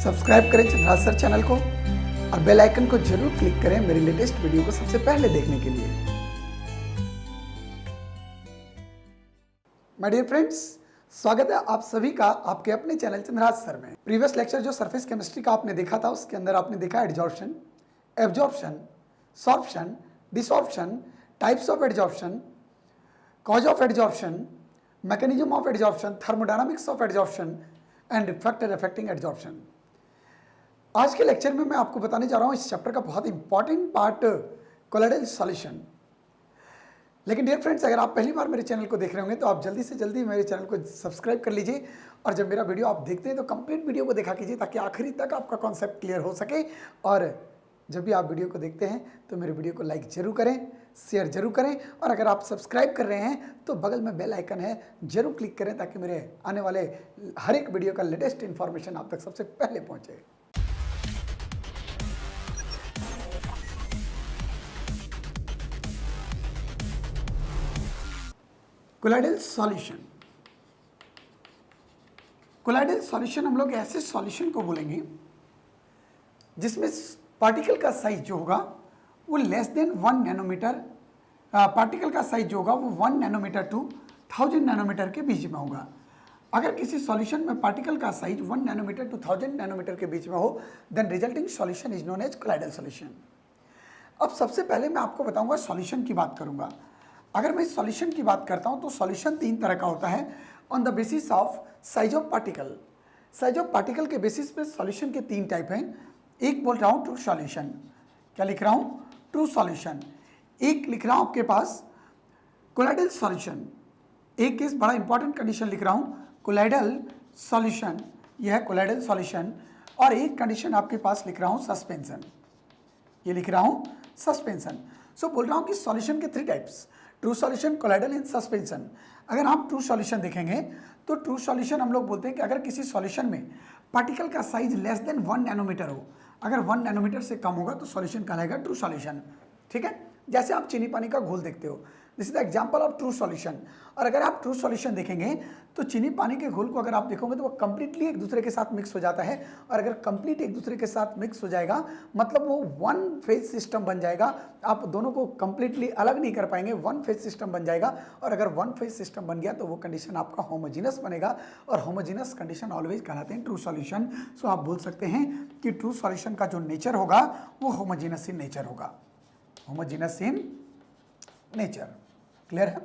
Subscribe करें Chandra's sir channel को और बेल आइकन को जरूर क्लिक करें मेरी लेटेस्ट वीडियो को सबसे पहले देखने के लिए। माय डियर फ्रेंड्स, स्वागत है आप सभी का आपके अपने चैनल चंद्राज सर में। प्रीवियस लेक्चर जो सरफेस केमिस्ट्री का आपने देखा था उसके अंदर आपने देखा adsorption, absorption, sorption, desorption, types of adsorption, cause of adsorption, mechanism of adsorption, thermodynamics of adsorption and factor affecting adsorption. आज के लेक्चर में मैं आपको बताने जा रहा हूं इस चैप्टर का बहुत इंपॉर्टेंट पार्ट कोलोइडल सॉल्यूशन। लेकिन डियर फ्रेंड्स, अगर आप पहली बार मेरे चैनल को देख रहे होंगे तो आप जल्दी से जल्दी मेरे चैनल को सब्सक्राइब कर लीजिए और जब मेरा वीडियो आप देखते हैं तो कंप्लीट वीडियो को देखा कीजिए ताकि आखिरी तक आपका कॉन्सेप्ट क्लियर हो सके। और जब भी आप वीडियो को देखते हैं तो मेरे वीडियो को लाइक जरूर करें, शेयर जरूर करें और अगर आप सब्सक्राइब कर रहे हैं तो बगल में बेल आइकन है, जरूर क्लिक करें ताकि मेरे आने वाले हर एक वीडियो का लेटेस्ट इन्फॉर्मेशन आप तक सबसे पहले पहुँचे। Colloidal solution. कोलोइडल सॉल्यूशन हम लोग ऐसे सॉल्यूशन को बोलेंगे जिसमें पार्टिकल का साइज जो होगा वो लेस देन 1 नैनोमीटर, पार्टिकल का साइज जो होगा वो 1 नैनोमीटर टू 1000 नैनोमीटर के बीच में होगा। अगर किसी सॉल्यूशन में पार्टिकल का साइज 1 नैनोमीटर टू 1000 नैनोमीटर के बीच में हो then resulting solution is known as colloidal solution. अब सबसे पहले मैं आपको बताऊंगा सॉल्यूशन की बात करूंगा। अगर मैं सॉल्यूशन की बात करता हूं तो सॉल्यूशन 3 तरह का होता है on the basis of size of particle. Size of particle के बेसिस पे सॉल्यूशन के 3 टाइप हैं। एक बोल रहा हूं ट्रू सॉल्यूशन, क्या लिख रहा हूं? True solution. एक लिख रहा हूं आपके पास कोलोइडल सॉल्यूशन। एक केस बड़ा इंपॉर्टेंट कंडीशन लिख रहा हूं कोलोइडल सॉल्यूशन, यह है कोलोइडल सॉल्यूशन। और एक कंडीशन आपके पास लिख रहा हूं सस्पेंशन, ये लिख रहा हूं सस्पेंशन। सो बोल रहा हूं कि सॉल्यूशन के 3 types, true solution, colloidal and suspension. अगर आप ट्रू सॉल्यूशन देखेंगे तो ट्रू सॉल्यूशन हम लोग बोलते हैं कि अगर किसी सॉल्यूशन में पार्टिकल का साइज लेस देन 1 नैनोमीटर हो, अगर 1 नैनोमीटर से कम होगा तो सॉल्यूशन कहलाएगा ट्रू सॉल्यूशन। ठीक है, जैसे आप चीनी पानी का घोल देखते हो, this is the example of true solution. और अगर आप ट्रू सॉल्यूशन देखेंगे तो चीनी पानी के घोल को अगर आप देखोगे तो वो कंप्लीटली एक दूसरे के साथ मिक्स हो जाता है। और अगर कंप्लीट एक दूसरे के साथ मिक्स हो जाएगा मतलब वो 1 फेज सिस्टम बन जाएगा। आप दोनों को कंप्लीटली अलग नहीं कर पाएंगे, 1 फेज सिस्टम बन जाएगा। और अगर 1 फेज सिस्टम बन गया तो वो कंडीशन आपका होमोजीनस बनेगा और होमोजीनस कंडीशन ऑलवेज कहलाते हैं ट्रू सॉल्यूशन। सो आप बोल सकते हैं कि ट्रू सॉल्यूशन का जो नेचर होगा वो होमोजीनस इन नेचर होगा, होमोजीनस इन नेचर। क्लियर है?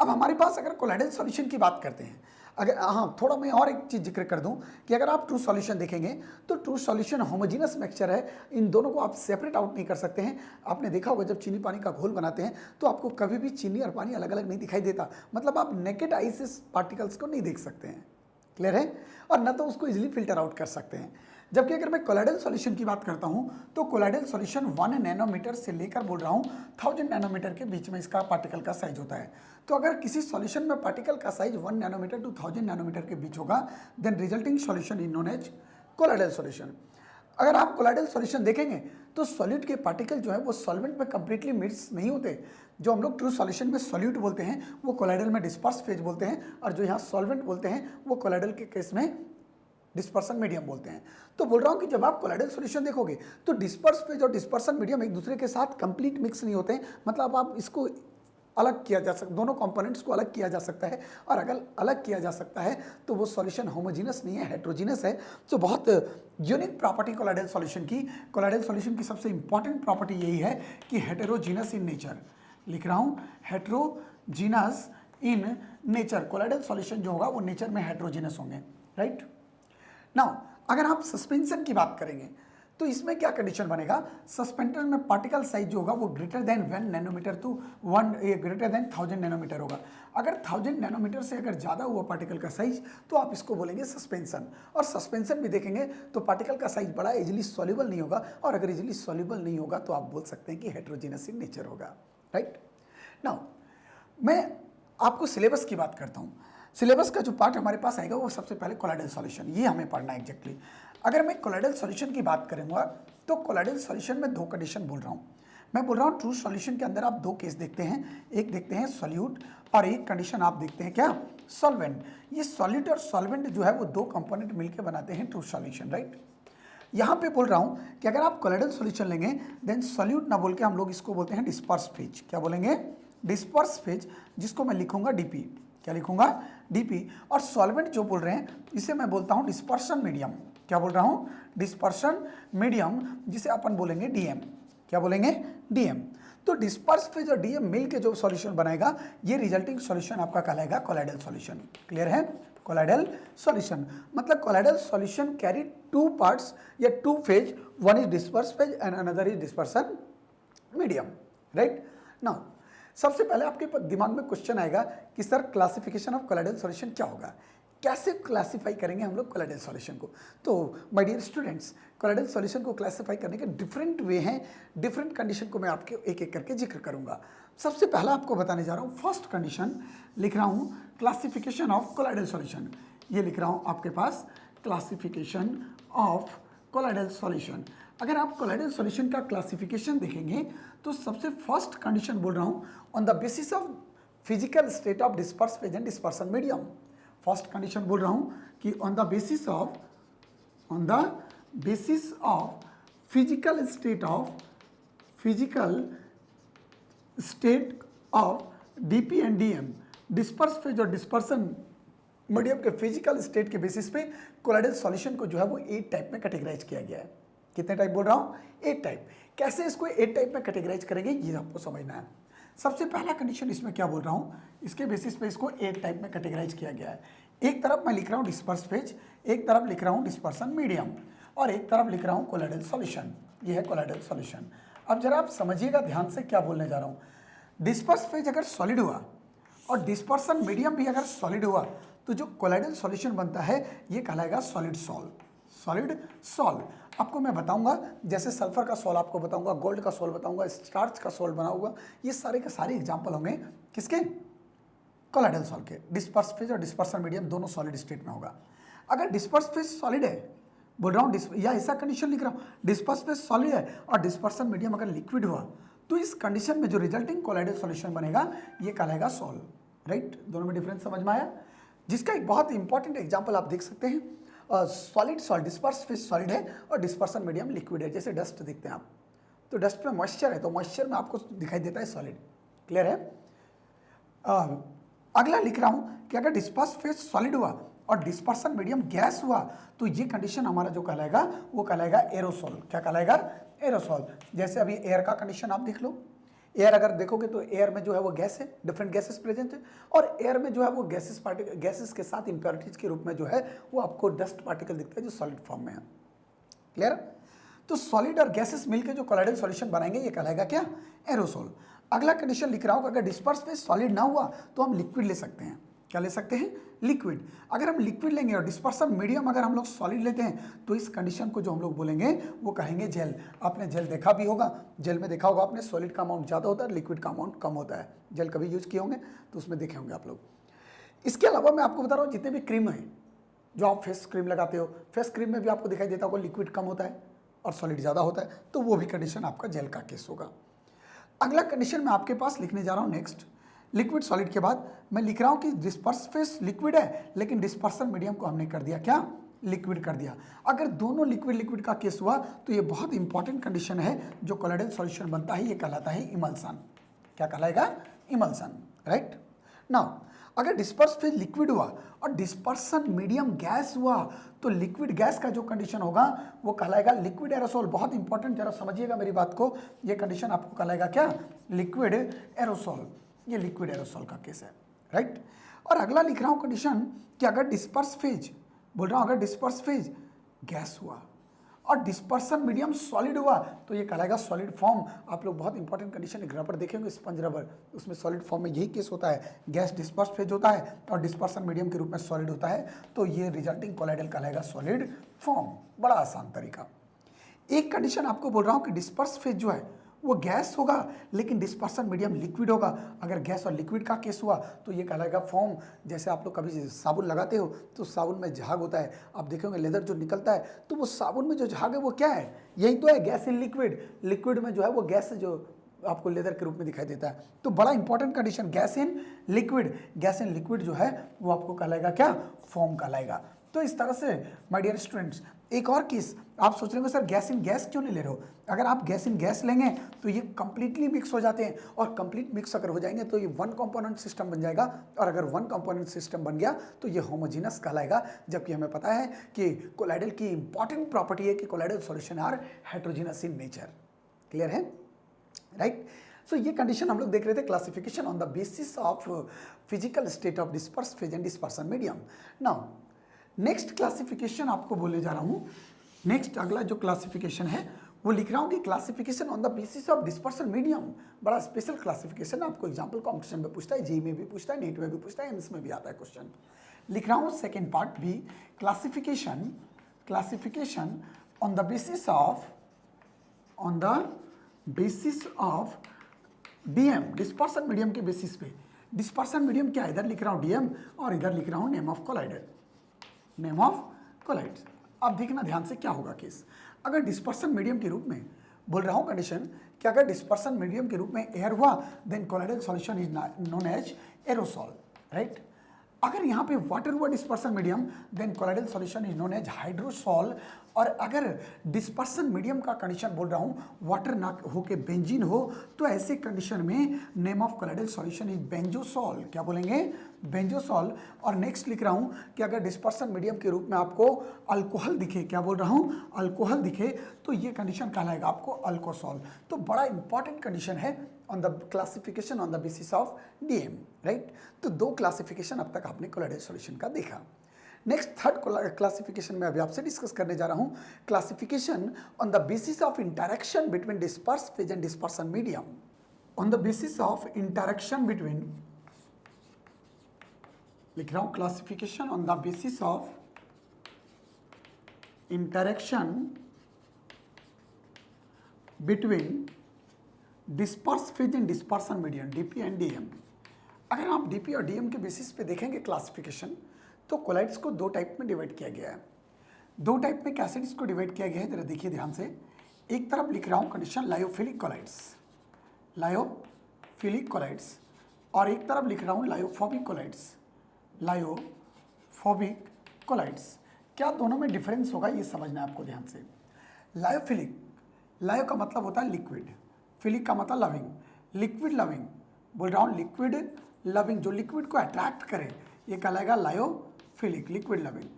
अब हमारे पास अगर कोलोइडल सॉल्यूशन की बात करते हैं, अगर थोड़ा मैं और एक चीज़ जिक्र कर दूं कि अगर आप ट्रू सॉल्यूशन देखेंगे तो ट्रू सॉल्यूशन होमोजीनस मिक्सचर है, इन दोनों को आप सेपरेट आउट नहीं कर सकते हैं। आपने देखा होगा जब चीनी पानी का घोल बनाते हैं तो आपको कभी भी चीनी और पानी अलग अलग नहीं दिखाई देता, मतलब आप नेकेड आई से पार्टिकल्स को नहीं देख सकते हैं। क्लियर है? और न तो उसको इजीली फिल्टर आउट कर सकते हैं। जबकि अगर मैं कोलोइडल सॉल्यूशन की बात करता हूं तो कोलोइडल सॉल्यूशन 1 नैनोमीटर से लेकर बोल रहा हूं 1000 नैनोमीटर के बीच में इसका पार्टिकल का साइज होता है। तो अगर किसी सॉल्यूशन में पार्टिकल का साइज 1 नैनोमीटर टू 1000 नैनोमीटर के बीच होगा then resulting solution is known as colloidal solution. अगर आप कोलोइडल सॉल्यूशन देखेंगे तो सॉल्यूट के पार्टिकल जो है वो सॉल्वेंट में कंप्लीटली मिक्स नहीं होते। जो हम लोग ट्रू सॉल्यूशन में सॉल्यूट बोलते हैं वो कोलोइडल में डिस्पर्स फेज बोलते हैं, और जो यहाँ सॉल्वेंट बोलते हैं वो कोलोइडल के केस में डिस्पर्सन मीडियम बोलते हैं। तो बोल रहा हूँ कि जब आप कोलोइडल सॉल्यूशन देखोगे तो डिस्पर्स फेज और डिस्पर्सन मीडियम एक दूसरे के साथ कंप्लीट मिक्स नहीं होते हैं, मतलब आप इसको अलग किया जा सकता, दोनों कंपोनेंट्स को अलग किया जा सकता है। और अगर अलग किया जा सकता है तो वो सॉल्यूशन होमोजीनस नहीं है, हेट्रोजीनस है। तो बहुत यूनिक प्रॉपर्टी कोलोइडल सॉल्यूशन की, कोलोइडल सॉल्यूशन की सबसे इंपॉर्टेंट प्रॉपर्टी यही है कि हेटेरोजीनस इन नेचर। लिख रहा हूँ heterogeneous in nature. Colloidal solution जो होगा वो नेचर में हेट्रोजीनस होंगे, राइट। नाउ अगर आप सस्पेंशन की बात करेंगे तो इसमें क्या कंडीशन बनेगा? सस्पेंशन में पार्टिकल साइज जो होगा वो greater than 1 nanometre to 1 greater than 1000 nanometre होगा। अगर 1000 नैनोमीटर से अगर ज़्यादा हुआ पार्टिकल का साइज तो आप इसको बोलेंगे सस्पेंशन। और सस्पेंशन भी देखेंगे तो पार्टिकल का साइज बड़ा इजीली सॉल्युबल नहीं होगा, और अगर इजीली सॉल्युबल नहीं होगा तो आप बोल सकते हैं कि हेट्रोजीनस इन नेचर होगा, राइट। नाउ मैं आपको सिलेबस की बात करता हूँ। सिलेबस का जो पार्ट हमारे पास आएगा वो सबसे पहले कोलोइडल सॉल्यूशन, ये हमें पढ़ना है एग्जैक्टली। अगर मैं कोलोइडल सॉल्यूशन की बात करूँगा तो कोलोइडल सॉल्यूशन में 2 कंडीशन बोल रहा हूँ। मैं बोल रहा हूँ ट्रू सॉल्यूशन के अंदर आप 2 केस देखते हैं, एक देखते हैं सॉल्यूट और एक कंडीशन आप देखते हैं क्या? सॉल्वेंट। ये सॉल्यूट और सॉल्वेंट जो है वो 2 कंपोनेंट मिलकर बनाते हैं ट्रू सॉल्यूशन, राइट। यहाँ पे बोल रहा हूँ कि अगर आप कोलाइडल सॉल्यूशन लेंगे देन सॉल्यूट ना बोल के हम लोग इसको बोलते हैं डिस्पर्स फेज। क्या बोलेंगे? डिस्पर्स फेज, जिसको मैं लिखूंगा डीपी। क्या लिखूंगा? डीपी। और सॉल्वेंट जो बोल रहे हैं इसे मैं बोलता हूँ डिस्पर्शन मीडियम। क्या बोल रहा हूँ? डिस्पर्शन मीडियम, जिसे अपन बोलेंगे डीएम। क्या बोलेंगे? डीएम। तो डिस्पर्स फेज और डीएम मिल के जो सॉल्यूशन बनाएगा ये रिजल्टिंग सॉल्यूशन आपका कहलाएगा कोलाइडल सॉल्यूशन। क्लियर है? कोलाइडल सॉल्यूशन मतलब colloidal solution carry two parts या two phase, one is disperse phase and another is dispersion medium. Right now सबसे पहले आपके दिमाग में क्वेश्चन आएगा कि sir classification of colloidal solution क्या होगा, कैसे क्लासिफाई करेंगे हम लोग कोलाइडल सॉल्यूशन को। तो my dear students, colloidal solution को क्लासिफाई करने के डिफरेंट वे हैं, डिफरेंट कंडीशन को मैं आपके एक एक करके जिक्र करूंगा। सबसे पहला आपको बताने जा रहा हूँ, फर्स्ट कंडीशन लिख रहा हूँ क्लासिफिकेशन ऑफ कोलाइडल सॉल्यूशन। ये लिख रहा हूँ आपके पास क्लासिफिकेशन ऑफ कोलाइडल सॉल्यूशन। अगर आप कोलाइडल सॉल्यूशन का क्लासिफिकेशन देखेंगे तो सबसे फर्स्ट कंडीशन बोल रहा हूँ on the basis of physical state of disperse phase and dispersion medium. First condition बोल रहा हूँ कि on the basis of physical state of DP and DM, disperse phase और डिस्पर्सन मीडियम के फिजिकल स्टेट के बेसिस पे colloidal solution को जो है वो 8 टाइप में कैटेगराइज किया गया है। कितने टाइप बोल रहा हूँ? 8 टाइप। कैसे इसको 8 टाइप में कैटेगराइज करेंगे ये आपको समझना है। सबसे पहला कंडीशन इसमें क्या बोल रहा हूँ, इसके बेसिस पे इसको 8 टाइप में कैटेगराइज किया गया है। एक तरफ मैं लिख रहा हूँ डिस्पर्स फेज, एक तरफ लिख रहा हूँ डिस्पर्सन मीडियम, और एक तरफ लिख रहा हूँ कोलाइडल सॉल्यूशन। ये है कोलाइडल सॉल्यूशन। अब जरा आप समझिएगा ध्यान से क्या बोलने जा रहा हूँ। डिस्पर्स फेज अगर सॉलिड हुआ और डिस्पर्सन मीडियम भी अगर सॉलिड हुआ तो जो कोलाइडल सॉल्यूशन बनता है ये कहलाएगा सॉलिड सॉल्व। सॉलिड सॉल्व आपको मैं बताऊंगा, जैसे सल्फर का सॉल्व आपको बताऊंगा, गोल्ड का सॉल्व बताऊंगा, स्टार्च का सॉल्व बना हुआ, ये सारे के सारे एग्जांपल होंगे किसके? कोलाइडल सॉल्व के। डिस्पर्स फेज और डिस्पर्सन मीडियम दोनों सॉलिड स्टेट में होगा। अगर डिस्पर्स फेज सॉलिड है बोल रहा हूँ, या ऐसा कंडीशन लिख रहा हूँ डिस्पर्स फेज सॉलिड है और डिस्पर्सन मीडियम अगर लिक्विड हुआ तो इस कंडीशन में जो रिजल्टिंग कोलाइडल सॉल्यूशन बनेगा ये कहलाएगा सॉल्व। राइट? दोनों में डिफरेंस समझ में आया? जिसका एक बहुत इंपॉर्टेंट एग्जांपल आप देख सकते हैं, solid salt, disperse phase solid है और डिस्पर्सन मीडियम लिक्विड है। जैसे डस्ट देखते हैं आप, तो डस्ट में मॉइस्चर है तो मॉइस्चर में आपको दिखाई देता है सॉलिड। क्लियर है? अगला लिख रहा हूँ कि अगर डिस्पर्स फेज सॉलिड हुआ और डिस्पर्सन मीडियम गैस हुआ तो ये कंडीशन हमारा जो कहलाएगा वो कहलाएगा एरोसोल। क्या कहलाएगा? एरोसोल। जैसे अभी एयर का कंडीशन आप देख लो, एयर अगर देखोगे तो एयर में जो है वो गैस है, डिफरेंट गैसेस प्रेजेंट है, और एयर में जो है वो गैसेस के साथ इंप्योरिटीज के रूप में जो है वो आपको डस्ट पार्टिकल दिखता है जो सॉलिड फॉर्म में है। क्लियर? तो सॉलिड और गैसेस मिलकर जो कोलाइडल सॉल्यूशन बनाएंगे ये कहलाएगा क्या? एरोसोल। अगला कंडीशन लिख रहा हूँ अगर डिस्पर्स फेज सॉलिड ना हुआ तो हम लिक्विड ले सकते हैं। क्या ले सकते हैं? लिक्विड। अगर हम लिक्विड लेंगे और डिस्पर्सन मीडियम अगर हम लोग सॉलिड लेते हैं तो इस कंडीशन को जो हम लोग बोलेंगे वो कहेंगे जेल। आपने जेल देखा भी होगा, जेल में देखा होगा आपने, सॉलिड का अमाउंट ज़्यादा होता है, लिक्विड का अमाउंट कम होता है। जेल कभी यूज किए होंगे तो उसमें देखे होंगे आप लोग। इसके अलावा मैं आपको बता रहा हूँ जितने भी क्रीम है जो आप फेस क्रीम लगाते हो, फेस क्रीम में भी आपको दिखाई देता होगा लिक्विड कम होता है और सॉलिड ज़्यादा होता है, तो वो भी कंडीशन आपका जेल का केस होगा। अगला कंडीशन मैं आपके पास लिखने जा रहा हूँ नेक्स्ट, लिक्विड सॉलिड के बाद मैं लिख रहा हूँ कि डिस्पर्स फेज लिक्विड है लेकिन डिस्पर्सन मीडियम को हमने कर दिया क्या? लिक्विड कर दिया। अगर दोनों लिक्विड लिक्विड का केस हुआ तो ये बहुत इंपॉर्टेंट कंडीशन है, जो कोलाइडल सॉल्यूशन बनता है ये कहलाता है इमल्सन। क्या कहलाएगा? इमल्सन। राइट नाउ अगर डिस्पर्स फेज लिक्विड हुआ और डिस्पर्सन मीडियम गैस हुआ तो लिक्विड गैस का जो कंडीशन होगा वो कहलाएगा लिक्विड एरोसोल। बहुत इंपॉर्टेंट, जरा समझिएगा मेरी बात को, ये कंडीशन आपको कहलाएगा क्या? Liquid aerosol. ये लिक्विड एरोसोल का केस है। राइट? और अगला लिख रहा हूँ कंडीशन कि अगर डिस्पर्स फेज, बोल रहा हूँ अगर डिस्पर्स फेज गैस हुआ और डिस्पर्सन मीडियम सॉलिड हुआ तो ये कहलाएगा सॉलिड फॉर्म। आप लोग बहुत इंपॉर्टेंट कंडीशन, एक रबर देखेंगे, स्पंज रबर, उसमें सॉलिड फॉर्म में यही केस होता है, गैस डिस्पर्स फेज होता है और डिस्पर्सन मीडियम के रूप में सॉलिड होता है, तो ये रिजल्टिंग कोलाइडल कहलाएगा सॉलिड फॉर्म। बड़ा आसान तरीका। एक कंडीशन आपको बोल रहा हूँ कि डिस्पर्स फेज जो है वो गैस होगा लेकिन डिस्पर्सन मीडियम लिक्विड होगा। अगर गैस और लिक्विड का केस हुआ तो ये कहलाएगा फॉर्म। जैसे आप लोग कभी साबुन लगाते हो तो साबुन में झाग होता है, आप देखेंगे लेदर जो निकलता है तो वो साबुन में जो झाग है वो क्या है? यही तो है, गैस इन लिक्विड। लिक्विड में जो है वो गैस जो आपको लेदर के रूप में दिखाई देता है। तो बड़ा important condition, gas in liquid. Gas in liquid जो है वो आपको कहलाएगा क्या? फॉर्म कहलाएगा। तो इस तरह से माय डियर स्टूडेंट्स एक और केस, आप सोच रहे हो सर गैस इन गैस क्यों नहीं ले रहे हो? अगर आप गैस इन गैस लेंगे तो ये कंप्लीटली मिक्स हो जाते हैं, और कंप्लीट मिक्स अगर हो जाएंगे तो ये वन कंपोनेंट सिस्टम बन जाएगा, और अगर वन कंपोनेंट सिस्टम बन गया तो ये होमोजीनस कहलाएगा। जबकि हमें पता है कि कोलाइडल की इंपॉर्टेंट प्रॉपर्टी है कि colloidal solution are heterogeneous in nature. Clear है, राइट? सो ये कंडीशन हम लोग देख रहे थे, classification on the basis of physical state of disperse phase and dispersion medium. Now next classification आपको बोले जा रहा हूँ, नेक्स्ट अगला जो क्लासिफिकेशन है वो लिख रहा हूँ कि classification on the basis of dispersion medium. बड़ा स्पेशल क्लासिफिकेशन, आपको एग्जाम्पल कॉम्पिटिशन में पूछता है, जेई में भी पूछता है, नीट में भी पूछता है, एम्स में भी आता है क्वेश्चन। लिख रहा हूँ सेकेंड पार्ट भी, classification on the basis of DM, dispersion medium के बेसिस पे। डिस्पर्सन मीडियम क्या, इधर लिख रहा हूँ डीएम और इधर लिख रहा हूँ name of collider, name of colloid. अब देखना ध्यान से क्या होगा केस, अगर डिस्पर्सन मीडियम के रूप में बोल रहा हूँ कंडीशन कि अगर डिस्पर्सन मीडियम के रूप में एयर हुआ then colloidal solution is known as aerosol, right? अगर यहाँ पे वाटर हुआ dispersion medium then colloidal solution is known as hydrosol. और अगर डिस्पर्सन मीडियम का कंडीशन बोल रहा हूँ वाटर ना हो के बेंजीन हो तो ऐसे कंडीशन में name of colloidal solution is benzosol. क्या बोलेंगे? बेंजोसॉल। और नेक्स्ट लिख रहा हूँ कि अगर डिस्पर्सन मीडियम के रूप में आपको अल्कोहल दिखे, क्या बोल रहा हूँ, अल्कोहल दिखे, तो ये कंडीशन कहलाएगा आपको अल्कोसॉल। तो बड़ा इंपॉर्टेंट कंडीशन है on the classification on the basis of DM, right? तो दो क्लासिफिकेशन अब तक आपने कोलाइडल सॉल्यूशन का देखा। नेक्स्ट थर्ड क्लासिफिकेशन में अभी आपसे डिस्कस करने जा रहा हूं, classification on the basis of interaction between disperse phase and dispersion medium. On the basis of interaction between, लिख रहा हूं classification on the basis of interaction between disperse phase and dispersion medium, DP and DM. अगर आप DP और DM के basis पे देखेंगे classification, तो कोलाइड्स को दो टाइप में डिवाइड किया गया है। दो टाइप में कैसे इसको डिवाइड किया गया है जरा देखिए ध्यान से। एक तरफ लिख रहा हूँ condition lyophilic colloids, lyophilic colloids, और एक तरफ लिख रहा हूँ लायोफोबिक कोलाइड्स, लायोफोबिक कोलाइड्स। क्या दोनों में डिफरेंस होगा ये समझना है आपको ध्यान से। लायोफिलिक, लायो का मतलब होता है लिक्विड, फिलिक का मतलब लविंग, लिक्विड लविंग, बोल रहा हूँ लिक्विड लविंग, जो लिक्विड को अट्रैक्ट करे ये कहलाएगा लायोफिलिक, लिक्विड लविंग।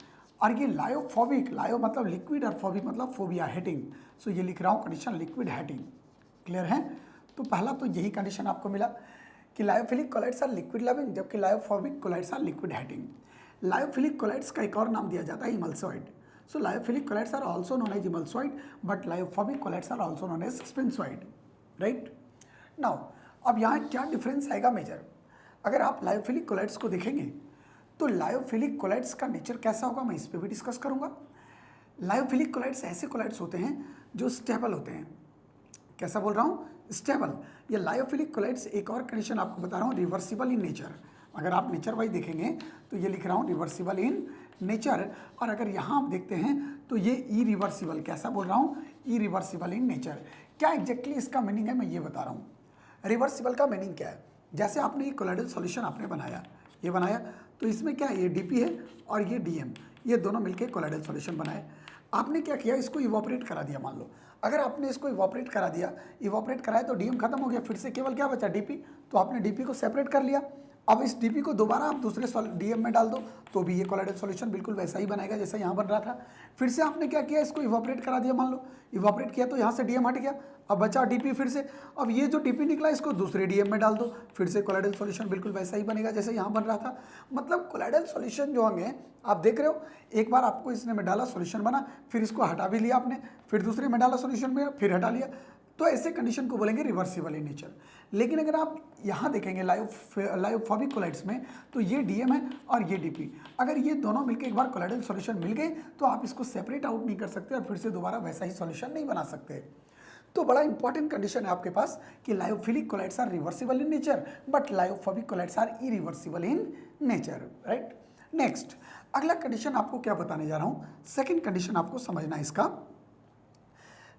और ये लायोफोबिक, लायो मतलब लिक्विड और फोबिक मतलब फोबिया, हेटिंग। सो ये लिख रहा हूँ कंडीशन लिक्विड हेटिंग। क्लियर है? तो पहला तो यही कंडीशन आपको मिला कि lyophilic colloids are liquid loving जबकि lyophobic colloids are liquid hating. Lyophilic colloids का एक और नाम दिया जाता है emulsoid. So lyophilic colloids are also known as emulsoid but lyophobic colloids are also known as suspensoid, right? Now अब यहाँ क्या डिफरेंस आएगा मेजर, अगर आप लायोफिलिक कोलाइड्स को देखेंगे तो लायोफिलिक कोलाइड्स का नेचर कैसा होगा मैं इस पर भी डिस्कस करूंगा। लायोफिलिक कोलाइड्स ऐसे कोलाइड्स होते हैं जो स्टेबल होते हैं। कैसा बोल रहा हूँ? स्टेबल। ये लायोफिलिक कोलाइड्स, एक और कंडीशन आपको बता रहा हूँ, रिवर्सिबल इन नेचर। अगर आप नेचर वाइज देखेंगे तो ये लिख रहा हूँ रिवर्सिबल इन नेचर, और अगर यहाँ आप देखते हैं तो ये इरिवर्सिबल, कैसा बोल रहा हूँ, इरिवर्सिबल इन नेचर। क्या एग्जैक्टली इसका मीनिंग है मैं ये बता रहा हूँ। रिवर्सिबल का मीनिंग क्या है, जैसे आपने ये कोलाइडल सॉल्यूशन आपने बनाया, ये बनाया तो इसमें क्या है, ये डीपी है और ये डीएम, ये दोनों मिलकर कोलाइडल सॉल्यूशन बनाए। आपने क्या किया, इसको इवोपरेट करा दिया। मान लो अगर आपने इसको इवोपरेट करा दिया, इवोपरेट कराया तो डीएम खत्म हो गया, फिर से केवल क्या बचा, डीपी। तो आपने डीपी को सेपरेट कर लिया। अब इस डीपी को दोबारा आप दूसरे डीएम में डाल दो तो भी ये कोलाइडल सॉल्यूशन बिल्कुल वैसा ही बनेगा जैसा यहाँ बन रहा था। फिर से आपने क्या किया, इसको इवोपरेट करा दिया, मान लो इवोपरेट किया तो यहाँ से डीएम हट गया, अब बचा डीपी। फिर से अब ये जो डीपी निकला इसको दूसरे डीएम में डाल दो, फिर से कोलाइडल सॉल्यूशन बिल्कुल वैसा ही बनेगा जैसे यहाँ बन रहा था। मतलब कोलाइडल सॉल्यूशन जो होंगे आप देख रहे हो, एक बार आपको इसने में डाला सॉल्यूशन बना, फिर इसको हटा भी लिया आपने, फिर दूसरे में डाला सॉल्यूशन में, फिर हटा लिया, तो ऐसे कंडीशन को बोलेंगे रिवर्सिबल इन नेचर। लेकिन अगर आप यहाँ देखेंगे लायोफोबिक कोलाइड्स में तो ये डीएम है और ये डीपी, अगर ये दोनों मिलकर एक बार कोलाइडल सॉल्यूशन मिल गए तो आप इसको सेपरेट आउट नहीं कर सकते और फिर से दोबारा वैसा ही सॉल्यूशन नहीं बना सकते। तो बड़ा इंपॉर्टेंट कंडीशन है आपके पास कि lyophilic colloids are reversible in nature but lyophobic colloids are irreversible in nature, right? Next अगला कंडीशन आपको क्या बताने जा रहा हूँ, सेकेंड कंडीशन आपको समझना है इसका।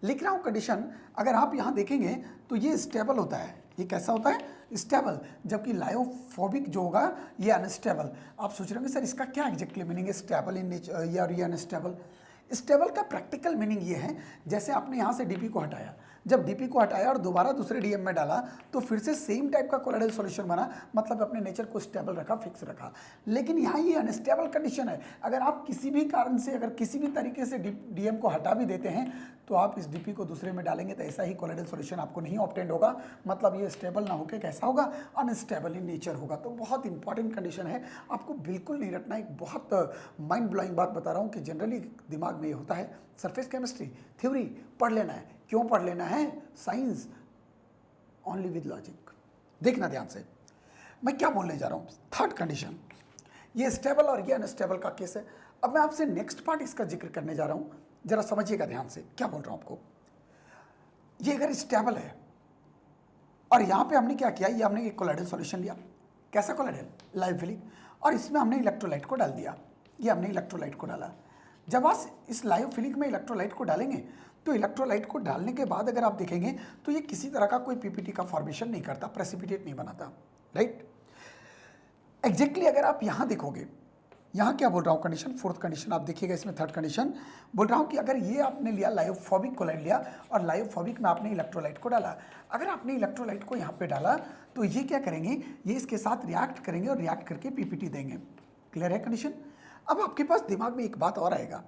लिख रहा हूँ कंडीशन, अगर आप यहाँ देखेंगे तो ये स्टेबल होता है, ये कैसा होता है, स्टेबल, जबकि लायोफोबिक जो होगा ये अनस्टेबल। आप सोच रहे होंगे सर इसका क्या एग्जैक्टली मीनिंग है, स्टेबल इन नेचर या ये अनस्टेबल। स्टेबल का प्रैक्टिकल मीनिंग ये है, जैसे आपने यहाँ से डीपी को हटाया, जब डीपी को हटाया और दोबारा दूसरे डीएम में डाला तो फिर से सेम टाइप का कोलाइडल सॉल्यूशन बना, मतलब अपने नेचर को स्टेबल रखा, फिक्स रखा। लेकिन यहाँ ये अनस्टेबल कंडीशन है, अगर आप किसी भी कारण से, अगर किसी भी तरीके से डीएम को हटा भी देते हैं तो आप इस डीपी को दूसरे में डालेंगे तो ऐसा ही कोलाइडल सॉल्यूशन आपको नहीं ऑब्टेंड होगा, मतलब ये स्टेबल ना होकर कैसा होगा, अनस्टेबल इन नेचर होगा। तो बहुत इंपॉर्टेंट कंडीशन है, आपको बिल्कुल नहीं रटना। एक बहुत माइंड ब्लोइंग बात बता रहा हूँ कि जनरली दिमाग में ये होता है, सरफेस केमिस्ट्री थ्योरी पढ़ लेना है। क्यों पढ़ लेना है? Science only with logic. देखना ध्यान से मैं क्या बोलने जा रहा हूँ। थर्ड कंडीशन, ये स्टेबल और ये अनस्टेबल का केस है। अब मैं आपसे नेक्स्ट पार्ट इसका जिक्र करने जा रहा हूँ, जरा समझिएगा ध्यान से क्या बोल रहा हूँ आपको। ये अगर स्टेबल है और यहाँ पे हमने क्या किया, ये हमने एक कोलाइडल सॉल्यूशन लिया, कैसा कोलाइडल, लायोफिलिक, और इसमें हमने इलेक्ट्रोलाइट को डाल दिया, ये हमने इलेक्ट्रोलाइट को डाला। जब आप इस लायोफिलिक में इलेक्ट्रोलाइट को डालेंगे तो इलेक्ट्रोलाइट को डालने के बाद अगर आप देखेंगे तो ये किसी तरह का कोई पीपीटी का फॉर्मेशन नहीं करता, प्रेसिपिटेट नहीं बनाता, राइट। एग्जैक्टली अगर आप यहाँ देखोगे, यहाँ क्या बोल रहा हूँ कंडीशन, फोर्थ कंडीशन आप देखिएगा, इसमें थर्ड कंडीशन बोल रहा हूँ कि अगर ये आपने लिया लायोफोबिक कोलाइड लिया और लायोफोबिक में आपने इलेक्ट्रोलाइट को डाला, अगर आपने इलेक्ट्रोलाइट को यहाँ पे डाला तो ये क्या करेंगे, ये इसके साथ रिएक्ट करेंगे और रिएक्ट करके पीपीटी देंगे। क्लियर है कंडीशन? अब आपके पास दिमाग में एक बात और आएगा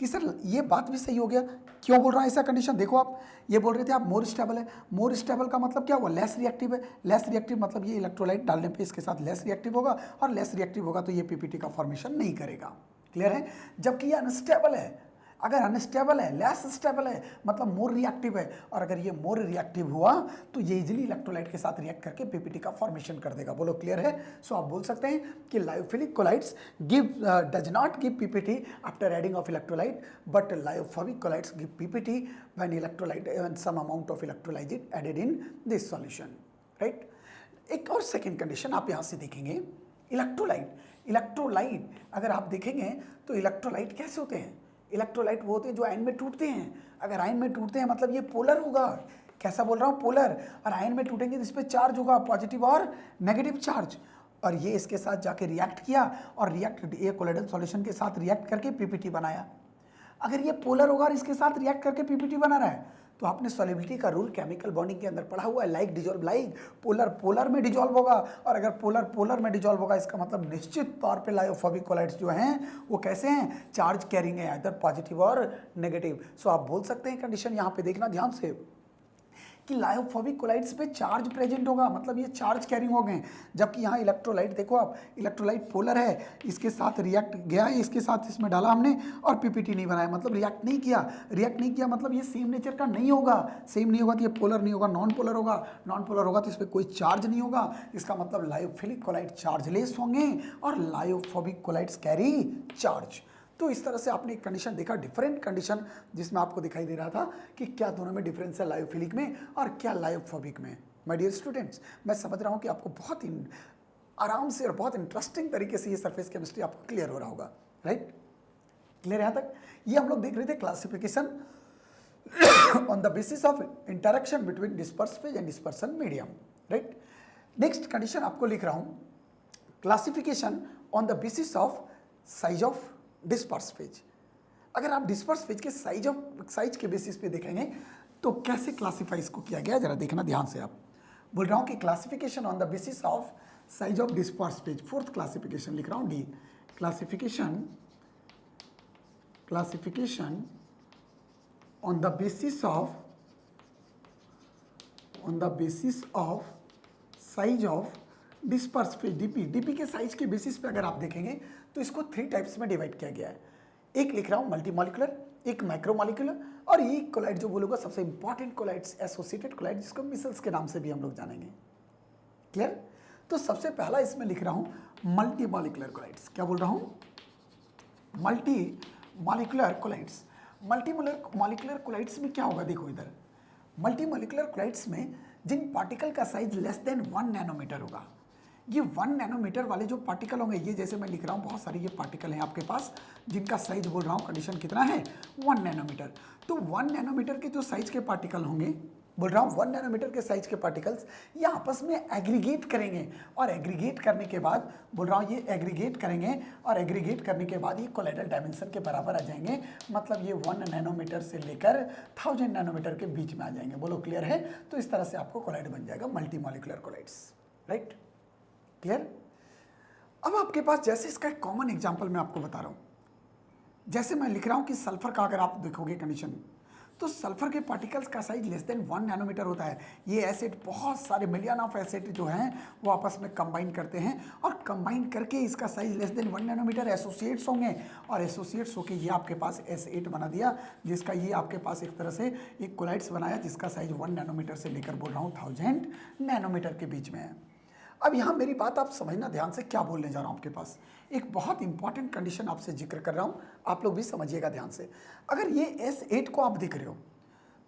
कि सर ये बात भी सही हो गया, क्यों बोल रहा है ऐसा कंडीशन। देखो आप ये बोल रहे थे आप मोर स्टेबल है, मोर स्टेबल का मतलब क्या हुआ, लेस रिएक्टिव है। लेस रिएक्टिव मतलब ये इलेक्ट्रोलाइट डालने पे इसके साथ लेस रिएक्टिव होगा, और लेस रिएक्टिव होगा तो ये पीपीटी का फॉर्मेशन नहीं करेगा। क्लियर है? जबकि ये अनस्टेबल है, अगर अनस्टेबल है, लेस स्टेबल है, मतलब मोर रिएक्टिव है, और अगर ये मोर रिएक्टिव हुआ तो ये इजीली इलेक्ट्रोलाइट के साथ रिएक्ट करके पीपीटी का फॉर्मेशन कर देगा। बोलो क्लियर है? सो आप बोल सकते हैं कि lyophilic colloids does not give PPT after adding of electrolyte, but lyophobic colloids give PPT when electrolyte and some amount of electrolyte added in this solution, right. एक और सेकेंड कंडीशन आप यहाँ से देखेंगे, इलेक्ट्रोलाइट अगर आप देखेंगे तो इलेक्ट्रोलाइट कैसे होते हैं, इलेक्ट्रोलाइट वो होते हैं जो आयन में टूटते हैं। अगर आयन में टूटते हैं मतलब ये पोलर होगा, कैसा बोल रहा हूँ, पोलर। और आयन में टूटेंगे तो इस पर चार्ज होगा, पॉजिटिव और नेगेटिव चार्ज, और ये इसके साथ जाके रिएक्ट किया और ये कोलाइडल सॉल्यूशन के साथ रिएक्ट करके पीपीटी बनाया। अगर ये पोलर होगा और इसके साथ रिएक्ट करके पीपीटी बना रहा है तो आपने सॉल्युबिलिटी का रूल केमिकल बॉन्डिंग के अंदर पढ़ा हुआ है, like dissolve like, polar polar में डिजॉल्व होगा, और अगर पोलर पोलर में डिजॉल्व होगा इसका मतलब निश्चित तौर पे लायोफोबिक कोलाइड्स जो हैं वो कैसे हैं, चार्ज कैरिंग है, इधर पॉजिटिव और नेगेटिव। सो आप बोल सकते हैं कंडीशन यहाँ पे देखना ध्यान से कि लायोफोबिक कोलाइड्स पे चार्ज प्रेजेंट होगा, मतलब ये चार्ज कैरिंग हो गए। जबकि यहाँ इलेक्ट्रोलाइट देखो आप, इलेक्ट्रोलाइट पोलर है, इसके साथ रिएक्ट गया, इसके साथ इसमें डाला हमने और पीपीटी नहीं बनाया, मतलब रिएक्ट नहीं किया मतलब ये सेम नेचर का नहीं होगा। सेम नहीं होगा तो ये पोलर नहीं होगा, नॉन पोलर होगा, नॉन पोलर होगा तो इस पर कोई चार्ज नहीं होगा। इसका मतलब लायोफिलिक कोलाइड चार्जलेस होंगे और लायोफोबिक कोलाइड्स कैरी चार्ज। तो इस तरह से आपने एक कंडीशन देखा, डिफरेंट कंडीशन, जिसमें आपको दिखाई दे रहा था कि क्या दोनों में डिफरेंस है, लायोफिलिक में और क्या लायोफोबिक में। माय डियर स्टूडेंट्स, मैं समझ रहा हूँ कि आपको बहुत आराम से और बहुत इंटरेस्टिंग तरीके से ये सरफेस केमिस्ट्री आपको क्लियर हो रहा होगा, राइट। क्लियर यहाँ तक? ये हम लोग देख रहे थे classification on the basis of interaction between disperse phase and dispersion medium, right. Next condition आपको लिख रहा हूँ, classification on the basis of size of disperse phase. अगर आप डिस्पर्स फेज के साइज के बेसिस पे देखेंगे तो कैसे क्लासिफाई इसको किया गया, जरा देखना ध्यान से। आप बोल रहा हूँ कि classification on the basis of size of disperse phase, fourth classification लिख रहा हूँ, D classification on the basis of size of disperse phase, DP के साइज के बेसिस पे अगर आप देखेंगे तो इसको 3 टाइप्स में डिवाइड किया गया है। एक लिख रहा हूँ मल्टीमॉलिकुलर, एक माइक्रोमॉलिकुलर, और ये कोलाइड जो बोलूँगा सबसे इंपॉर्टेंट कोलाइड्स, एसोसिएटेड कोलाइड, जिसको मिसल्स के नाम से भी हम लोग जानेंगे। क्लियर? तो सबसे पहला इसमें लिख रहा हूँ मल्टीमॉलिकुलर कोलाइड्स। क्या बोल रहा हूँ? मल्टीमॉलिकुलर कोलाइड्स। मल्टीमॉलिकुलर कोलाइड्स में क्या होगा, देखो इधर, मल्टीमॉलिकुलर कोलाइड्स में जिन पार्टिकल का साइज लेस देन 1 नैनोमीटर होगा, ये 1 नैनोमीटर वाले जो पार्टिकल होंगे, ये जैसे मैं लिख रहा हूँ बहुत सारे ये पार्टिकल हैं आपके पास जिनका साइज बोल रहा हूँ कंडीशन कितना है, 1 नैनोमीटर। तो 1 नैनोमीटर के जो साइज के पार्टिकल होंगे बोल रहा हूँ 1 नैनोमीटर के साइज के पार्टिकल्स ये आपस में एग्रीगेट करेंगे और एग्रीगेट करने के बाद बोल रहा हूँ ये एग्रीगेट करेंगे और एग्रीगेट करने के बाद ये कोलाइडल डायमेंशन के बराबर आ जाएंगे, मतलब ये 1 नैनोमीटर से लेकर 1000 नैनोमीटर के बीच में आ जाएंगे। बोलो क्लियर है? तो इस तरह से आपको कोलाइड बन जाएगा, multi molecular colloids, right? Clear? अब आपके पास जैसे इसका एक कॉमन एग्जाम्पल मैं आपको बता रहा हूँ, जैसे मैं लिख रहा हूँ कि सल्फर का अगर आप देखोगे कंडीशन, तो सल्फर के पार्टिकल्स का साइज लेस देन 1 नैनोमीटर होता है। ये एसिड बहुत सारे मिलियन ऑफ एसिड जो हैं वो आपस में कंबाइन करते हैं और कंबाइन करके इसका size less than 1 nanometre associates होंगे और एसोसिएट्स होके ये आपके पास S8 बना दिया, जिसका ये आपके पास एक तरह से एक कोलाइड्स बनाया जिसका साइज 1 नैनोमीटर से लेकर बोल रहा हूँ 1000 नैनोमीटर के बीच में है। अब यहाँ मेरी बात आप समझना ध्यान से, क्या बोलने जा रहा हूँ आपके पास एक बहुत इंपॉर्टेंट कंडीशन आपसे जिक्र कर रहा हूँ, आप लोग भी समझिएगा ध्यान से। अगर ये S8 को आप देख रहे हो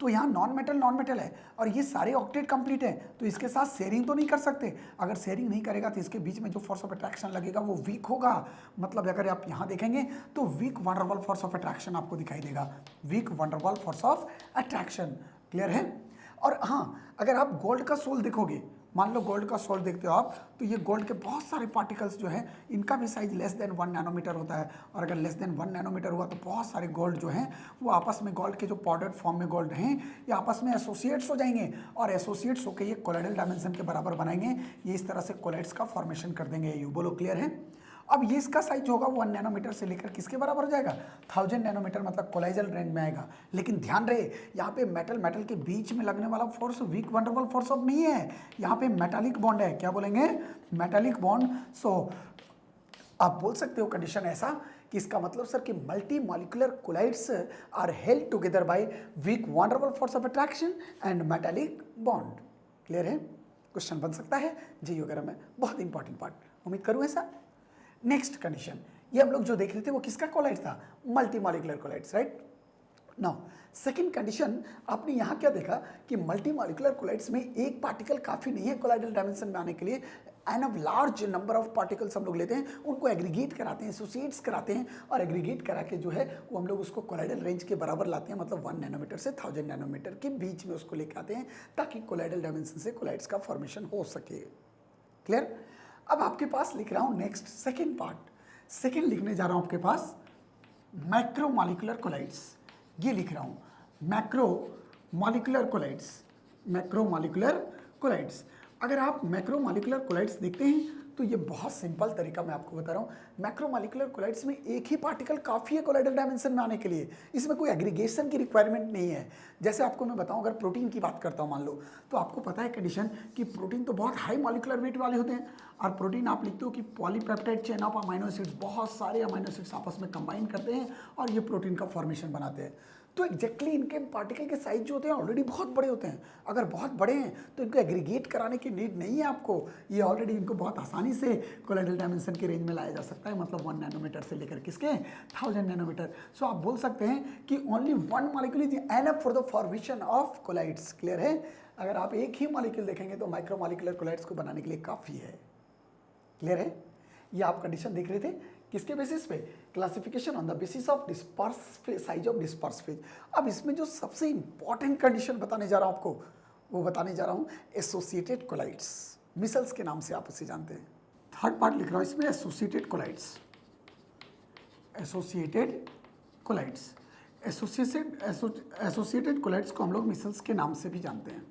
तो यहाँ नॉन मेटल है और ये सारे ऑक्टेट कंप्लीट है, तो इसके साथ शेयरिंग तो नहीं कर सकते। अगर शेयरिंग नहीं करेगा तो इसके बीच में जो फोर्स ऑफ अट्रैक्शन लगेगा वो वीक होगा, मतलब अगर आप यहाँ देखेंगे तो weak van der Waals force of attraction आपको दिखाई देगा, weak van der Waals force of attraction. Clear है? और हाँ, अगर आप गोल्ड का सोल देखोगे, मान लो गोल्ड का सोल्ट देखते हो आप, तो ये गोल्ड के बहुत सारे पार्टिकल्स जो हैं इनका भी साइज लेस देन 1 नैनोमीटर होता है और अगर लेस देन 1 नैनोमीटर हुआ तो बहुत सारे गोल्ड जो हैं वो आपस में गोल्ड के जो पाउडर्ड फॉर्म में गोल्ड हैं ये आपस में एसोसिएट्स हो जाएंगे और एसोसिएट्स होकर ये कोलाइडल डायमेंशन के बराबर बनाएंगे, ये इस तरह से कोलाइड्स का फॉर्मेशन कर देंगे। यू बोलो क्लियर है? अब ये इसका साइज होगा 1 नैनोमीटर से लेकर किसके बराबर हो जाएगा? 1000 नैनोमीटर, मतलब कोलाइडल रेंज में आएगा। लेकिन ध्यान रहे यहाँ पे मेटल के बीच में लगने वाला force week van der Waals force of नहीं है, यहाँ पे मेटालिक बॉन्ड है। क्या बोलेंगे? Metallic bond. सो आप बोल सकते हो कंडीशन ऐसा कि इसका मतलब सर कि multi molecular colloids are held together by weak van der Waals force of attraction and metallic bond. Clear है? क्वेश्चन बन सकता है जी वगैरह में, बहुत इंपॉर्टेंट पार्ट, उम्मीद करूँ ऐसा। नेक्स्ट कंडीशन, ये हम लोग जो देख रहे थे वो किसका कोलाइड था? Multi molecular colloids, right? Now second condition, आपने यहाँ क्या देखा कि मल्टी मॉलिक्यूलर कोलाइड्स में एक पार्टिकल काफ़ी नहीं है कोलाइडल डायमेंशन में आने के लिए, an of large number of particles हम लोग लेते हैं, उनको एग्रीगेट कराते हैं, एसोसिएट्स कराते हैं और एग्रीगेट करा के जो है वो हम लोग उसको कोलाइडल रेंज के बराबर लाते हैं, मतलब 1 नैनोमीटर से 1000 नैनोमीटर के बीच में उसको लेकर आते हैं ताकि कोलाइडल डायमेंशन से कोलाइड्स का फॉर्मेशन हो सके। क्लियर? अब आपके पास लिख रहा हूँ नेक्स्ट सेकेंड पार्ट, सेकेंड लिखने जा रहा हूँ आपके पास मैक्रो मॉलिक्यूलर कोलाइड्स, ये लिख रहा हूँ macro molecular colloids, macro molecular colloids. अगर आप मैक्रो मॉलिक्यूलर कोलाइड्स देखते हैं तो ये बहुत सिंपल तरीका मैं आपको बता रहा हूँ। मैक्रो मॉलिक्यूलर कोलाइड्स में एक ही पार्टिकल काफ़ी है कोलाइडल डायमेंशन में आने के लिए, इसमें कोई एग्रीगेशन की रिक्वायरमेंट नहीं है। जैसे आपको मैं बताऊँ, अगर प्रोटीन की बात करता हूँ मान लो, तो आपको पता है कंडीशन कि प्रोटीन तो बहुत हाई मॉलिक्यूलर वेट वाले होते हैं और प्रोटीन आप लिखते हो कि polypeptide chain of amino acids, बहुत सारे अमाइनो एसिड्स आपस में कंबाइन करते हैं और ये प्रोटीन का फॉर्मेशन बनाते हैं। तो एग्जैक्टली इनके पार्टिकल के साइज जो होते हैं ऑलरेडी बहुत बड़े होते हैं। अगर बहुत बड़े हैं तो इनको एग्रीगेट कराने की नीड नहीं है आपको, ये ऑलरेडी इनको बहुत आसानी से कोलाइडल डायमेंशन के रेंज में लाया जा सकता है, मतलब 1 नैनोमीटर से लेकर किसके 1000 नैनोमीटर। सो आप बोल सकते हैं कि only 1 molecule is enough for the formation of colloids. Clear है? अगर आप एक ही मॉलिक्यूल देखेंगे तो माइक्रो मॉलिक्यूलर कोलाइड्स को बनाने के लिए काफ़ी है। क्लियर है? ये आप कंडीशन देख रहे थे किसके बेसिस पे? Classification on the basis of disperse size of disperse phase. अब इसमें जो सबसे इंपॉर्टेंट कंडीशन बताने जा रहा हूं आपको, वो बताने जा रहा हूं एसोसिएटेड कोलाइड्स, मिसल्स के नाम से आप उसे जानते हैं। थर्ड पार्ट लिख रहा हूं इसमें associated colloids, associated colloids, associated colloids को हम लोग मिसल्स के नाम से भी जानते हैं।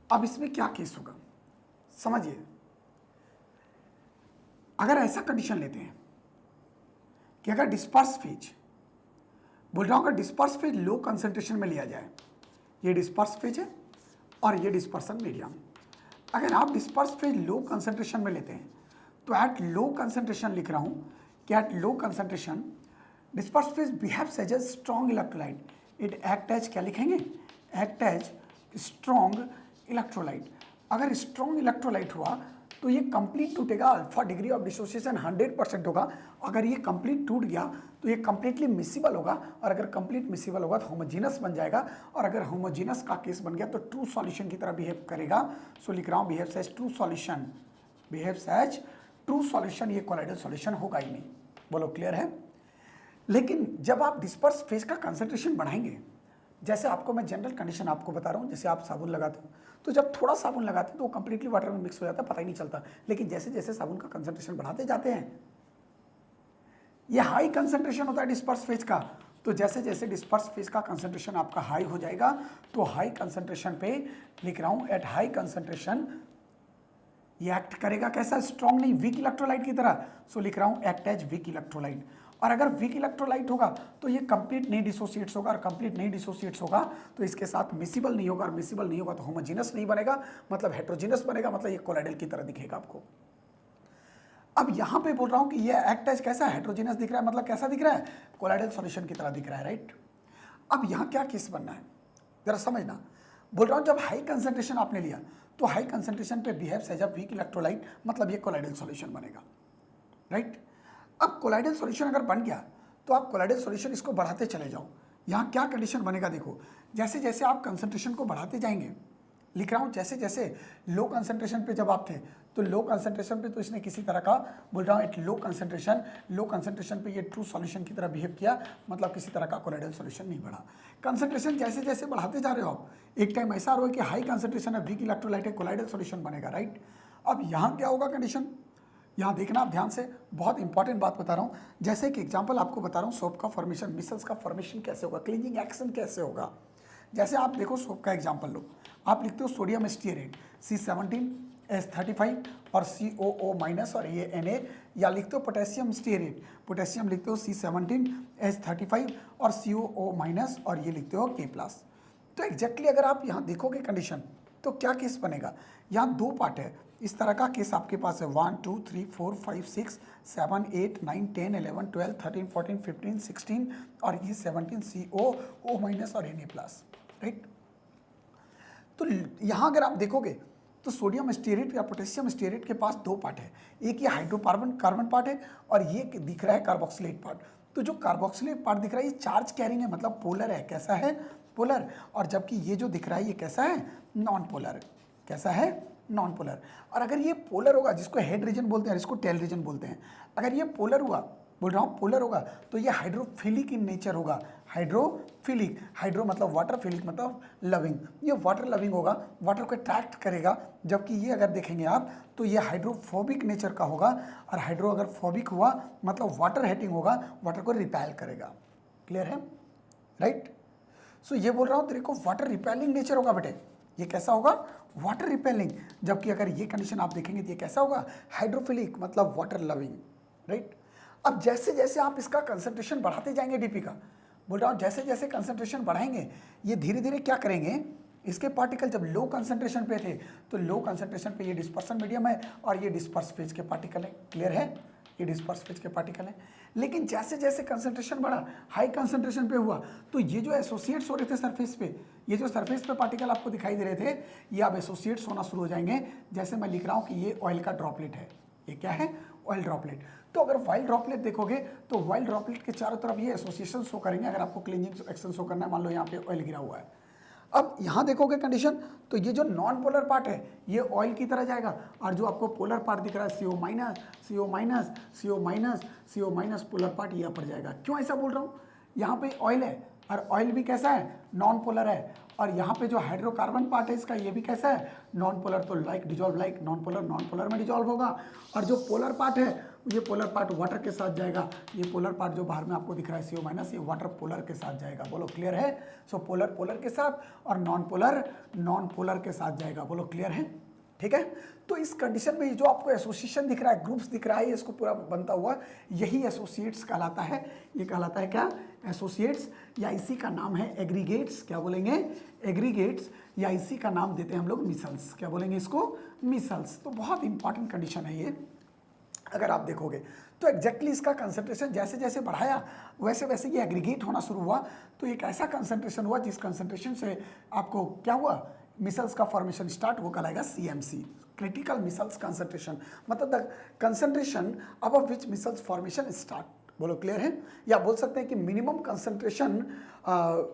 अब इसमें क्या केस होगा समझिए। अगर ऐसा कंडीशन लेते हैं कि अगर डिस्पर्स फेज, बोल रहा हूँ अगर डिस्पर्स फेज लो कंसंट्रेशन में लिया जाए, ये डिस्पर्स फेज है और ये डिस्पर्सन मीडियम, अगर आप डिस्पर्स फेज लो कंसंट्रेशन में लेते हैं तो एट लो कंसंट्रेशन लिख रहा हूँ कि at low concentration disperse phase behaves as a strong electrolyte, it act as, क्या लिखेंगे? Act as strong electrolyte. अगर स्ट्रॉन्ग इलेक्ट्रोलाइट हुआ तो ये कंप्लीट टूटेगा, अल्फा डिग्री ऑफ डिसोसिएशन 100% होगा। अगर ये कंप्लीट टूट गया तो ये कंप्लीटली मिसिबल होगा और अगर कंप्लीट मिसिबल होगा तो होमोजीनस बन जाएगा और अगर होमोजीनस का केस बन गया तो ट्रू सॉल्यूशन की तरह बिहेव करेगा। सो लिख रहा हूँ behaves as true solution, behaves as true solution, ये कोलाइडल सॉल्यूशन होगा ही नहीं। बोलो क्लियर है? लेकिन जब आप डिस्पर्स फेज का कंसंट्रेशन बढ़ाएंगे जैसे आपको मैं जनरल कंडीशन आपको बता रहा हूँ, जैसे आप साबुन लगाते हो तो जब थोड़ा साबुन लगाते हैं तो वो कंप्लीटली वाटर में मिक्स हो जाता है, पता ही नहीं चलता। लेकिन जैसे जैसे साबुन का कंसंट्रेशन बढ़ाते जाते हैं, ये हाई कंसंट्रेशन होता है डिस्पर्स फेज का, तो जैसे जैसे डिस्पर्स फेज का कंसंट्रेशन आपका हाई हो जाएगा तो हाई कंसंट्रेशन पे लिख रहा हूं, एट हाई कंसंट्रेशन ये एक्ट करेगा कैसा, स्ट्रॉन्ग नहीं, वीक इलेक्ट्रोलाइट की तरह। सो लिख रहा हूं एक्ट एज वीक इलेक्ट्रोलाइट। और अगर वीक इलेक्ट्रोलाइट होगा तो ये कंप्लीट नहीं डिसोसिएट्स होगा, और कंप्लीट नहीं डिसोसिएट्स होगा तो इसके साथ मिसिबल नहीं होगा, और मिसिबल नहीं होगा तो होमोजेनस नहीं बनेगा, मतलब हेट्रोजेनस बनेगा, मतलब ये कोलाइडल की तरह दिखेगा आपको। अब यहां पे बोल रहा हूं कि ये एक्ट एज कैसा, हेट्रोजेनस दिख रहा है, मतलब कैसा दिख रहा है, कोलाइडल सॉल्यूशन की तरह दिख रहा है, राइट। अब यहां क्या केस बनना है जरा समझना, बोल रहा हूं जब हाई कंसंट्रेशन आपने लिया तो हाई कंसंट्रेशन पे behaves as a weak electrolyte, मतलब ये कोलाइडल सॉल्यूशन बनेगा, राइट। अब कोलाइडल सॉल्यूशन अगर बन गया तो आप कोलाइडल सॉल्यूशन इसको बढ़ाते चले जाओ। यहाँ क्या कंडीशन बनेगा देखो, जैसे जैसे आप कंसंट्रेशन को बढ़ाते जाएंगे, लिख रहा हूँ जैसे जैसे लो कंसंट्रेशन पे जब आप थे तो लो कंसंट्रेशन पे तो इसने किसी तरह का, बोल रहा हूँ एट लो कंसंट्रेशन पे ये ट्रू सॉल्यूशन की तरह बिहेव किया, मतलब किसी तरह का कोलाइडल सॉल्यूशन नहीं बढ़ा। कंसंट्रेशन जैसे जैसे बढ़ाते जा रहे हो आप, एक टाइम ऐसा हो कि हाई कंसंट्रेशन है, वीक इलेक्ट्रोलाइट है, कोलाइडल सॉल्यूशन बनेगा, राइट। अब यहाँ क्या होगा कंडीशन, यहाँ देखना आप ध्यान से, बहुत इंपॉर्टेंट बात बता रहा हूँ। जैसे कि एग्जांपल आपको बता रहा हूँ, सोप का फॉर्मेशन, मिसल्स का फॉर्मेशन कैसे होगा, क्लीनिंग एक्शन कैसे होगा। जैसे आप देखो सोप का एग्जांपल लो, आप लिखते हो सोडियम स्टीयरेट C17H35 और COO माइनस और ये Na, या लिखते हो पोटेशियम स्टीयरेट, पोटेशियम लिखते हो C17H35 और COO माइनस और ये लिखते हो K प्लस। तो एग्जैक्टली अगर आप यहाँ देखोगे कंडीशन तो क्या केस बनेगा, यहाँ दो पार्ट है, इस तरह का केस आपके पास है 1 2 3 4 5 6 7 8 9 10 11 12 13 14 15 16 और ये 17 COO माइनस और Na प्लस, राइट। तो यहाँ अगर आप देखोगे तो सोडियम स्टीयरेट या पोटेशियम स्टीयरेट के पास दो पार्ट है, एक ये हाइड्रोकार्बन कार्बन पार्ट है और ये दिख रहा है कार्बोक्सिलेट पार्ट। तो जो कार्बोक्सिलेट पार्ट दिख रहा है ये चार्ज कैरिंग है, मतलब पोलर है, कैसा है, पोलर। और जबकि ये जो दिख रहा है ये कैसा है, नॉन पोलर, कैसा है, नॉन पोलर। और अगर ये पोलर होगा, जिसको हेड रीजन बोलते हैं, इसको टेल रीजन बोलते हैं, अगर ये पोलर हुआ, बोल रहा हूँ पोलर होगा, तो ये हाइड्रोफिलिक इन नेचर होगा, हाइड्रोफिलिक, हाइड्रो मतलब वाटर, फिलिक मतलब लविंग, ये वाटर लविंग होगा, वाटर को अट्रैक्ट करेगा। जबकि ये अगर देखेंगे आप तो ये हाइड्रोफोबिक नेचर का होगा, और हाइड्रो अगर फोबिक हुआ मतलब वाटर हेटिंग होगा, वाटर को रिपेल करेगा, क्लियर है, राइट। सो ये बोल रहा हूँ तेरे को वाटर रिपेलिंग नेचर होगा बेटे, ये कैसा होगा, वाटर रिपेलिंग। जबकि अगर ये कंडीशन आप देखेंगे तो ये कैसा होगा, हाइड्रोफिलिक मतलब वाटर लविंग, राइट। अब जैसे जैसे आप इसका कंसंट्रेशन बढ़ाते जाएंगे डीपी का, बोल रहा हूँ जैसे जैसे कंसंट्रेशन बढ़ाएंगे ये धीरे धीरे क्या करेंगे, इसके पार्टिकल जब लो कंसंट्रेशन पे थे तो लो कंसंट्रेशन पे ये डिस्पर्सन मीडियम है और ये डिस्पर्स फेज के पार्टिकल है, क्लियर है, ये डिस्पर्स फेज के पार्टिकल है। लेकिन जैसे जैसे कंसंट्रेशन बढ़ा, हाई कंसंट्रेशन पे हुआ, तो ये जो एसोसिएट्स हो रहे थे सरफेस पे, ये जो सरफेस पे पार्टिकल आपको दिखाई दे रहे थे, ये अब एसोसिएट्स होना शुरू हो जाएंगे। जैसे मैं लिख रहा हूँ कि ये ऑयल का ड्रॉपलेट है, ये क्या है, ऑयल ड्रॉपलेट। तो अगर वाइल्ड ड्रॉपलेट देखोगे तो वाइल्ड ड्रॉपलेट के चारों तरफ ये एसोसिएशन शो करेंगे। अगर आपको क्लीनिंग एक्शन शो करना है, मान लो यहाँ पे ऑयल गिरा हुआ है, अब यहाँ देखोगे कंडीशन, तो ये जो नॉन पोलर पार्ट है ये ऑयल की तरह जाएगा, और जो आपको पोलर पार्ट दिख रहा है CO minus CO minus CO minus CO minus polar part यहाँ पर जाएगा। क्यों ऐसा बोल रहा हूँ, यहाँ पे ऑयल है और ऑयल भी कैसा है, नॉन पोलर है, और यहाँ पे जो हाइड्रोकार्बन पार्ट है इसका ये भी कैसा है, नॉन पोलर, तो like dissolve like, non polar में डिजॉल्व होगा। और जो पोलर पार्ट है ये पोलर पार्ट वाटर के साथ जाएगा, ये पोलर पार्ट जो बाहर में आपको दिख रहा है CO माइनस, ये वाटर पोलर के साथ जाएगा, बोलो क्लियर है। सो पोलर पोलर के साथ और नॉन पोलर के साथ जाएगा, बोलो क्लियर है, ठीक है। तो इस कंडीशन में जो आपको एसोसिएशन दिख रहा है, ग्रुप्स दिख रहा है, इसको पूरा बनता हुआ, यही एसोसिएट्स कहलाता है। ये कहलाता है क्या, एसोसिएट्स, या इसी का नाम है एग्रीगेट्स, क्या बोलेंगे, एग्रीगेट्स, या इसी का नाम देते हैं हम लोग मिसल्स, क्या बोलेंगे इसको, मिसल्स। तो बहुत इंपॉर्टेंट कंडीशन है ये, अगर आप देखोगे तो एग्जैक्टली इसका कंसंट्रेशन जैसे जैसे बढ़ाया वैसे वैसे ये एग्रीगेट होना शुरू हुआ। तो एक ऐसा कंसंट्रेशन हुआ जिस कंसंट्रेशन से आपको क्या हुआ, मिसल्स का फॉर्मेशन स्टार्ट, वो कहलाएगा CMC, क्रिटिकल मिसल्स कंसंट्रेशन, मतलब the concentration above which micelles formation start, बोलो क्लियर है। या बोल सकते हैं कि minimum concentration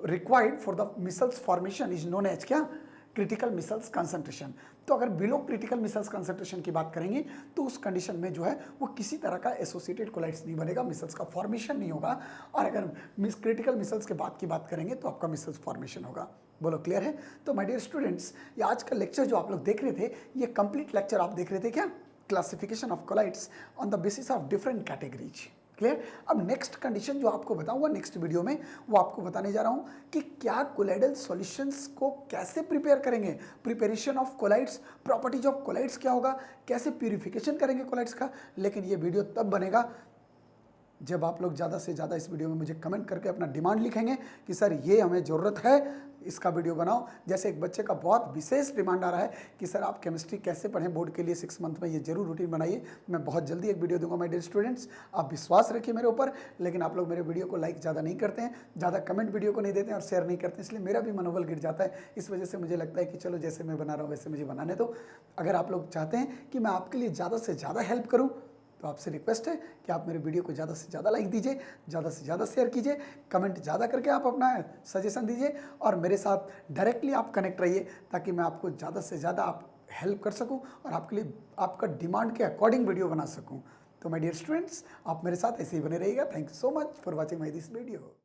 required for the micelles formation is known as क्या, क्रिटिकल मिसल्स कंसंट्रेशन। तो अगर बिलो क्रिटिकल मिसल्स कंसंट्रेशन की बात करेंगे तो उस कंडीशन में जो है वो किसी तरह का एसोसिएटेड कोलाइट्स नहीं बनेगा, मिसल्स का फॉर्मेशन नहीं होगा। और अगर क्रिटिकल मिसल्स के बाद की बात करेंगे तो आपका मिसल्स फॉर्मेशन होगा। बोलो क्लियर है? तो माय डियर स्टूडेंट्स, ये आज का लेक्चर जो आप लोग देख रहे थे, ये कंप्लीट लेक्चर आप देख रहे थे क्या? Classification of colloids on the basis of different categories. Clear? अब नेक्स्ट कंडीशन जो आपको बताऊंगा नेक्स्ट वीडियो में, वो आपको बताने जा रहा हूं कि क्या कोलाइडल सॉल्यूशंस को कैसे प्रिपेयर करेंगे, preparation of colloids, properties of colloids क्या होगा, कैसे प्यूरिफिकेशन करेंगे कोलाइड्स का। लेकिन ये वीडियो तब बनेगा जब आप लोग ज़्यादा से ज़्यादा इस वीडियो में मुझे कमेंट करके अपना डिमांड लिखेंगे कि सर ये हमें ज़रूरत है, इसका वीडियो बनाओ। जैसे एक बच्चे का बहुत विशेष डिमांड आ रहा है कि सर आप केमिस्ट्री कैसे पढ़ें बोर्ड के लिए 6 मंथ में, ये जरूर रूटीन बनाइए। मैं बहुत जल्दी एक वीडियो दूंगा माय डियर स्टूडेंट्स, आप विश्वास रखिए मेरे ऊपर। लेकिन आप लोग मेरे वीडियो को लाइक ज़्यादा नहीं करते हैं, ज़्यादा कमेंट वीडियो को नहीं देते हैं और शेयर नहीं करते हैं, इसलिए मेरा भी मनोबल गिर जाता है। इस वजह से मुझे लगता है कि चलो जैसे मैं बना रहा हूँ वैसे मुझे बनाने दो। अगर आप लोग चाहते हैं कि मैं आपके लिए ज़्यादा से ज़्यादा हेल्प करूँ तो आपसे रिक्वेस्ट है कि आप मेरे वीडियो को ज़्यादा से ज़्यादा लाइक दीजिए, ज़्यादा से ज़्यादा शेयर कीजिए, कमेंट ज़्यादा करके आप अपना सजेशन दीजिए और मेरे साथ डायरेक्टली आप कनेक्ट रहिए ताकि मैं आपको ज़्यादा से ज़्यादा आप हेल्प कर सकूं और आपके लिए आपका डिमांड के अकॉर्डिंग वीडियो बना सकूं। तो माय डियर स्टूडेंट्स, आप मेरे साथ ऐसे ही बने रहिएगा। Thank you so much for watching my this video.